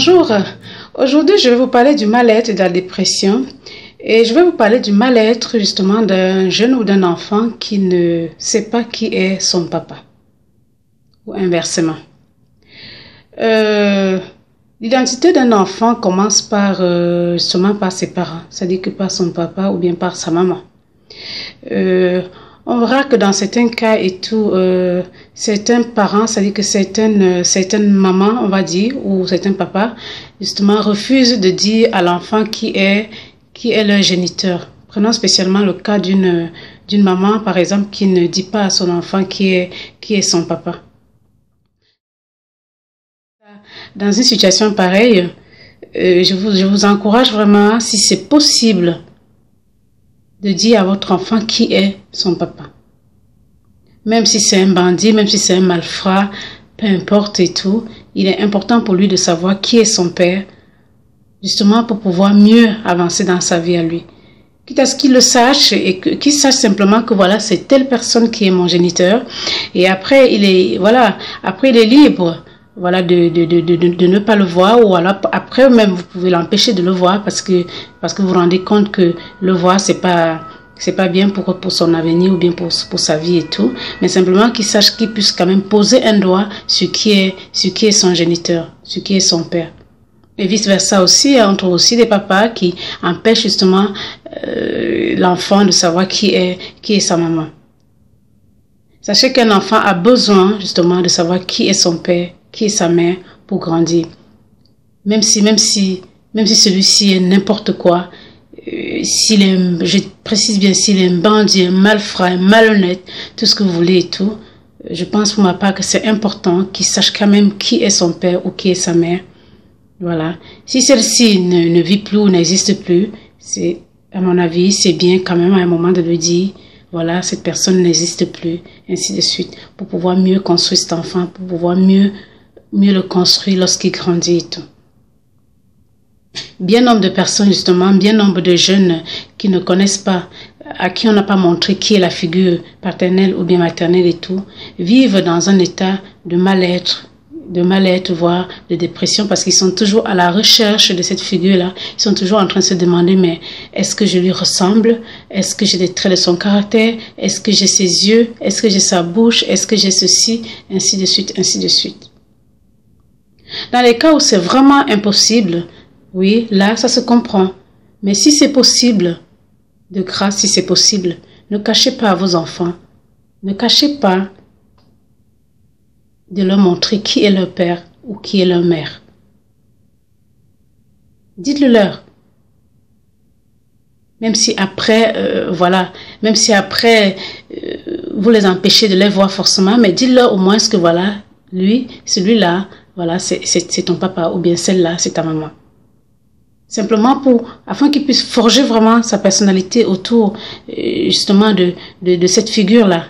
Bonjour, aujourd'hui je vais vous parler du mal-être et de la dépression et je vais vous parler du mal-être justement d'un jeune ou d'un enfant qui ne sait pas qui est son papa ou inversement. L'identité d'un enfant commence par justement par ses parents, c'est-à-dire que par son papa ou bien par sa maman. On verra que dans certains cas et tout, certains parents, c'est-à-dire que certaines mamans, on va dire, ou certains papas, justement, refusent de dire à l'enfant qui est leur géniteur. Prenons spécialement le cas d'une maman, par exemple, qui ne dit pas à son enfant qui est son papa. Dans une situation pareille, je vous encourage vraiment, si c'est possible, de dire à votre enfant qui est son papa. Même si c'est un bandit, même si c'est un malfrat, peu importe et tout, il est important pour lui de savoir qui est son père, justement pour pouvoir mieux avancer dans sa vie à lui. Quitte à ce qu'il le sache et qu'il sache simplement que voilà, c'est telle personne qui est mon géniteur. Et après, il est libre. Voilà, de ne pas le voir, ou alors après même vous pouvez l'empêcher de le voir parce que vous vous rendez compte que le voir c'est pas bien pour son avenir ou bien pour sa vie et tout, mais simplement qu'il sache qu'il puisse quand même poser un doigt sur qui est son géniteur, sur qui est son père. Et vice versa aussi, on trouve aussi des papas qui empêchent justement l'enfant de savoir qui est sa maman. Sachez qu'un enfant a besoin justement de savoir qui est son père, qui est sa mère pour grandir. Même si celui-ci est n'importe quoi, je précise bien, s'il est un bandit, un malfrat, un malhonnête, tout ce que vous voulez et tout, je pense pour ma part que c'est important qu'il sache quand même qui est son père ou qui est sa mère. Voilà. Si celle-ci ne vit plus ou n'existe plus, à mon avis, c'est bien quand même à un moment de lui dire, voilà, cette personne n'existe plus, ainsi de suite, pour pouvoir mieux construire cet enfant, pour pouvoir mieux le construire lorsqu'il grandit et tout. Bien nombre de personnes, justement, bien nombre de jeunes qui ne connaissent pas, à qui on n'a pas montré qui est la figure paternelle ou bien maternelle et tout, vivent dans un état de mal-être, voire de dépression, parce qu'ils sont toujours à la recherche de cette figure-là. Ils sont toujours en train de se demander, mais est-ce que je lui ressemble? Est-ce que j'ai des traits de son caractère? Est-ce que j'ai ses yeux? Est-ce que j'ai sa bouche? Est-ce que j'ai ceci? Ainsi de suite, ainsi de suite. Dans les cas où c'est vraiment impossible, oui, là, ça se comprend. Mais si c'est possible, de grâce, si c'est possible, ne cachez pas à vos enfants, ne cachez pas de leur montrer qui est leur père ou qui est leur mère. Dites-le leur. Même si après, vous les empêchez de les voir forcément, mais dites-leur au moins que voilà, celui-là, voilà, c'est ton papa, ou bien celle-là, c'est ta maman. Simplement afin qu'il puisse forger vraiment sa personnalité autour, justement, de cette figure-là.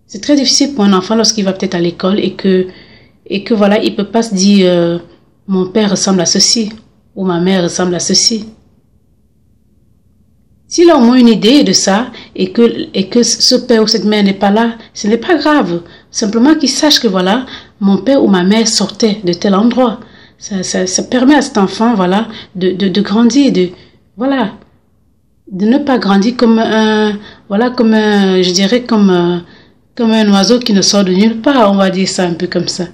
C'est très difficile pour un enfant lorsqu'il va peut-être à l'école et que voilà, il peut pas se dire mon père ressemble à ceci ou ma mère ressemble à ceci. S'il a au moins une idée de ça et que ce père ou cette mère n'est pas là, ce n'est pas grave. Simplement qu'il sache que voilà, mon père ou ma mère sortait de tel endroit. Ça permet à cet enfant, voilà, de grandir, de ne pas grandir comme un oiseau qui ne sort de nulle part, on va dire ça un peu comme ça.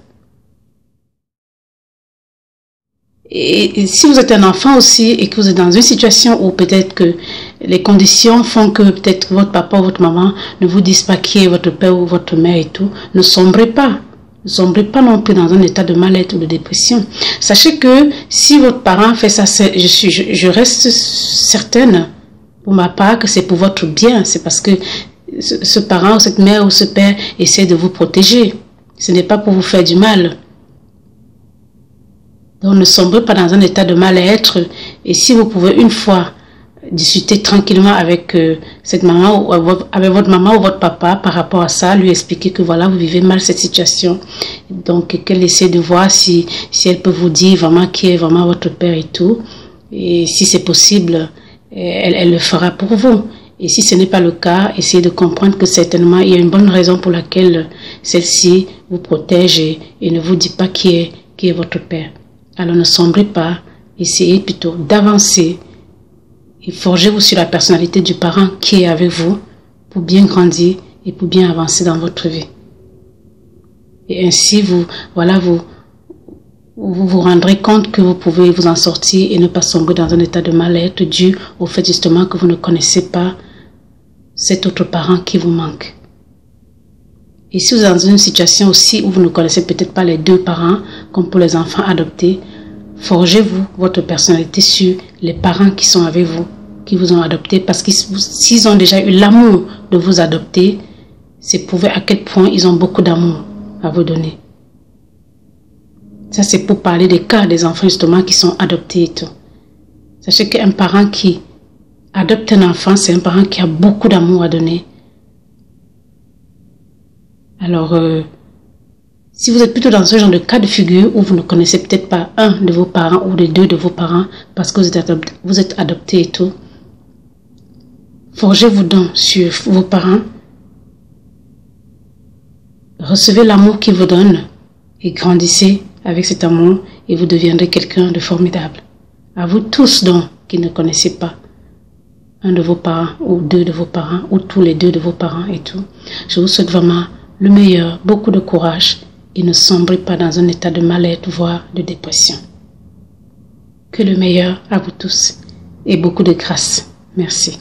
Et si vous êtes un enfant aussi et que vous êtes dans une situation où peut-être que les conditions font que peut-être votre papa ou votre maman ne vous disent pas qui est votre père ou votre mère et tout, ne sombrez pas. Ne sombrez pas non plus dans un état de mal-être ou de dépression. Sachez que si votre parent fait ça, je reste certaine pour ma part que c'est pour votre bien. C'est parce que ce parent ou cette mère ou ce père essaie de vous protéger. Ce n'est pas pour vous faire du mal. Donc ne sombrez pas dans un état de mal-être. Et si vous pouvez une fois discuter tranquillement avec cette maman ou avec votre maman ou votre papa par rapport à ça, lui expliquer que voilà, vous vivez mal cette situation. Donc qu'elle essaie de voir si elle peut vous dire vraiment qui est vraiment votre père et tout. Et si c'est possible, elle le fera pour vous. Et si ce n'est pas le cas, essayez de comprendre que certainement il y a une bonne raison pour laquelle celle-ci vous protège et ne vous dit pas qui est votre père. Alors ne sombrez pas, essayez plutôt d'avancer et forgez-vous sur la personnalité du parent qui est avec vous pour bien grandir et pour bien avancer dans votre vie. Et ainsi, vous vous rendrez compte que vous pouvez vous en sortir et ne pas sombrer dans un état de mal-être dû au fait justement que vous ne connaissez pas cet autre parent qui vous manque. Et si vous êtes dans une situation aussi où vous ne connaissez peut-être pas les deux parents, comme pour les enfants adoptés, forgez-vous votre personnalité sur les parents qui sont avec vous, qui vous ont adopté, parce que s'ils ont déjà eu l'amour de vous adopter, c'est prouver à quel point ils ont beaucoup d'amour à vous donner. Ça, c'est pour parler des cas des enfants justement qui sont adoptés et tout. Sachez qu'un parent qui adopte un enfant, c'est un parent qui a beaucoup d'amour à donner. Alors, si vous êtes plutôt dans ce genre de cas de figure où vous ne connaissez peut-être pas un de vos parents ou les deux de vos parents parce que vous êtes adopté et tout, forgez-vous donc sur vos parents, recevez l'amour qu'ils vous donnent et grandissez avec cet amour et vous deviendrez quelqu'un de formidable. À vous tous donc qui ne connaissez pas un de vos parents ou deux de vos parents ou tous les deux de vos parents et tout, je vous souhaite vraiment le meilleur, beaucoup de courage et ne sombrez pas dans un état de mal-être voire de dépression. Que le meilleur à vous tous et beaucoup de grâce. Merci.